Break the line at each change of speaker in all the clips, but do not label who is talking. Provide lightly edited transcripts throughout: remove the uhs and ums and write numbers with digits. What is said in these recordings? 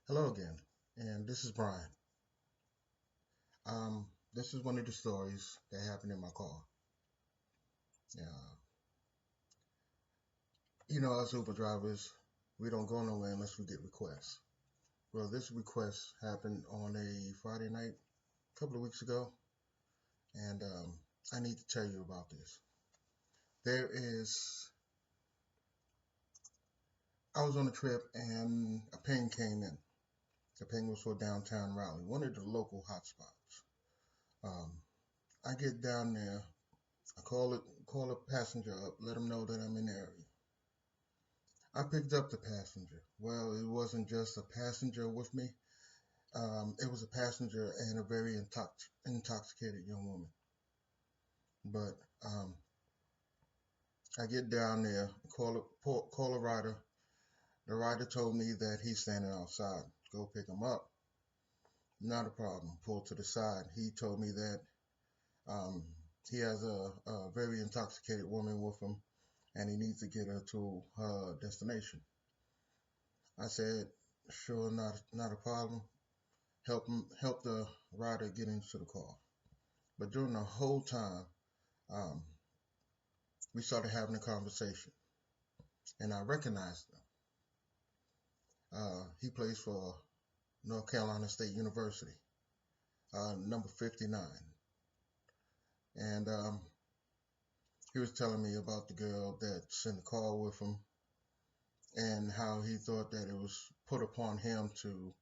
Hello again, and this is Brian. This is one of the stories that happened in my car. Uh, us Uber drivers, we don't go nowhere unless we get requests. Well, this request happened on a Friday night a couple of weeks ago, and I need to tell you about this. There is, I was on a trip and a ping came in. The ping was for downtown Raleigh, one of the local hotspots. Um, I get down there, I call a passenger up, let them know that I'm in the area. I picked up the passenger. Well, it wasn't just a passenger with me. It was a passenger and a very intoxicated young woman. But I get down there, call a rider. The rider told me that he's standing outside. Go pick him up. Not a problem. Pull to the side. He told me that um, he has a very intoxicated woman with him, and he needs to get her to her destination. I said, sure, not a problem. Help the rider get into the car. But during the whole time, um, we started having a conversation, and I recognized him. He plays for North Carolina State University, number 59, and he was telling me about the girl that's in the car with him, and how he thought that it was put upon him to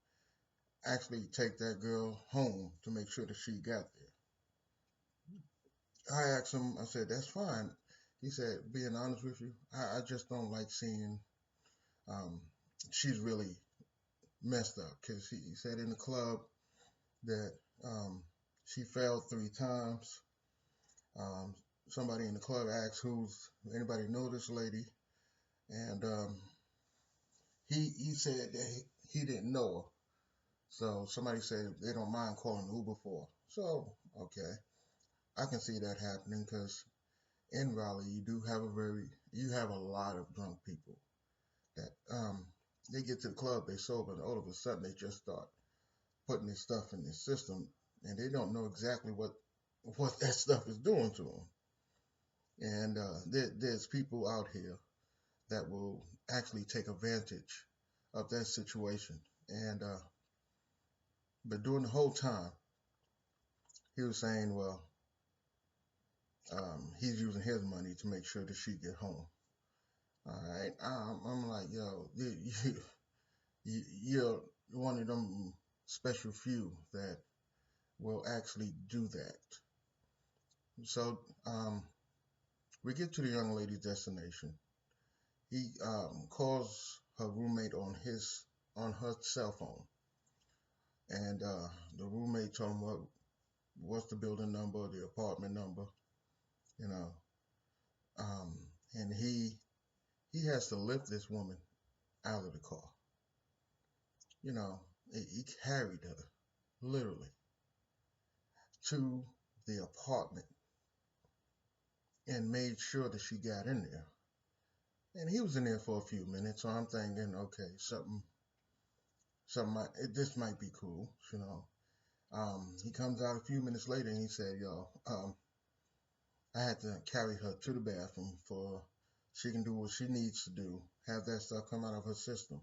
actually take that girl home to make sure that she got there. I asked him, I said, that's fine. He said, being honest with you, I just don't like seeing um, she's really messed up because he said in the club that um, she fell 3 times. Um, Somebody in the club asked, "Who's anybody know this lady?" And he said that he didn't know her. So somebody said they don't mind calling Uber for her. So okay, I can see that happening because in Raleigh you have a lot of drunk people that they get to the club, they sober, and all of a sudden they just start putting this stuff in their system, and they don't know exactly what that stuff is doing to them. And there's people out here that will actually take advantage of that situation. And but during the whole time, he was saying, well, he's using his money to make sure that she get home. All right, I'm like, yo, you're one of them special few that will actually do that. So we get to the young lady's destination. He calls her roommate on her cell phone, and the roommate told him what's the building number, the apartment number, you know, um, and he has to lift this woman out of the car. You know, he carried her literally to the apartment and made sure that she got in there. And he was in there for a few minutes, so I'm thinking, okay, this might be cool, you know. He comes out a few minutes later and he said, "Yo, I had to carry her to the bathroom for she can do what she needs to do, have that stuff come out of her system."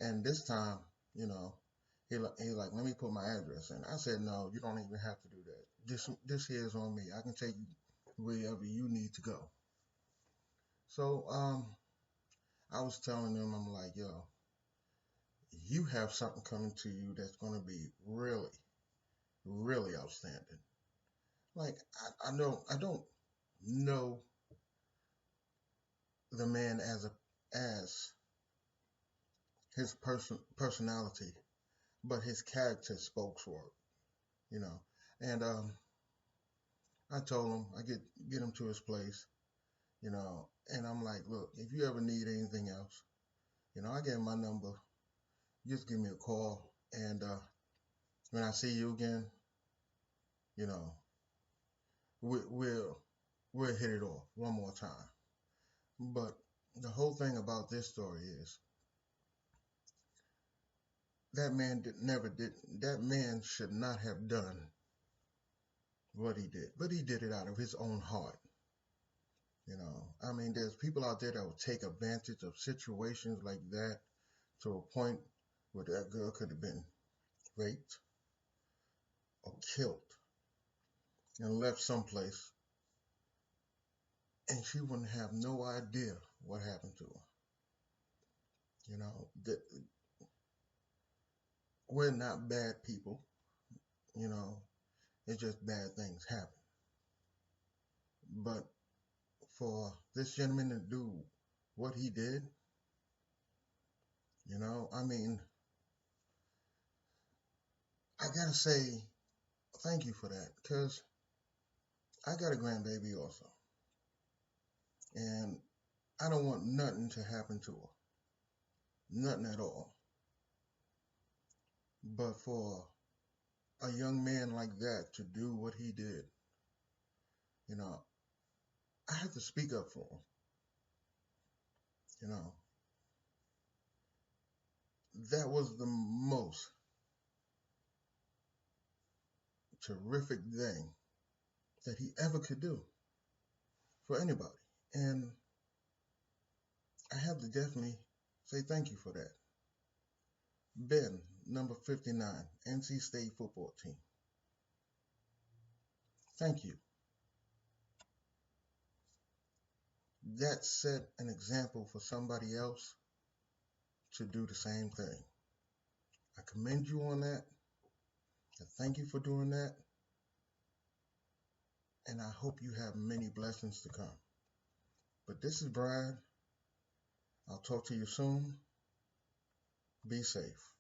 And this time, you know, he like, "Let me put my address in." I said, "No, you don't even have to do that. This here is on me. I can take you wherever you need to go." So I was telling him, I'm like, "Yo, you have something coming to you that's going to be really, really outstanding." Like I don't know the man as his personality, but his character spoke for it, you know. And I told him get him to his place, you know, and I'm like, look, if you ever need anything else, you know, I gave him my number. Just give me a call, and when I see you again, you know, we, we'll we'll hit it off one more time. But the whole thing about this story is that man never did. That man should not have done what he did, but he did it out of his own heart. I mean, there's people out there that will take advantage of situations like that to a point where that girl could have been raped or killed and left someplace, and she wouldn't have no idea what happened to her. That we're not bad people. You know, it's just bad things happen. But for this gentleman to do what he did, I mean, I gotta say thank you for that, because I got a grandbaby also, and I don't want nothing to happen to her, nothing at all. But for a young man like that to do what he did, you know, I have to speak up for him. You know, that was the most terrific thing that he ever could do for anybody. And I have to definitely say thank you for that. Ben, number 59, NC State football team. Thank you. That set an example for somebody else to do the same thing. I commend you on that. I thank you for doing that. And I hope you have many blessings to come. But this is Brian. I'll talk to you soon. Be safe.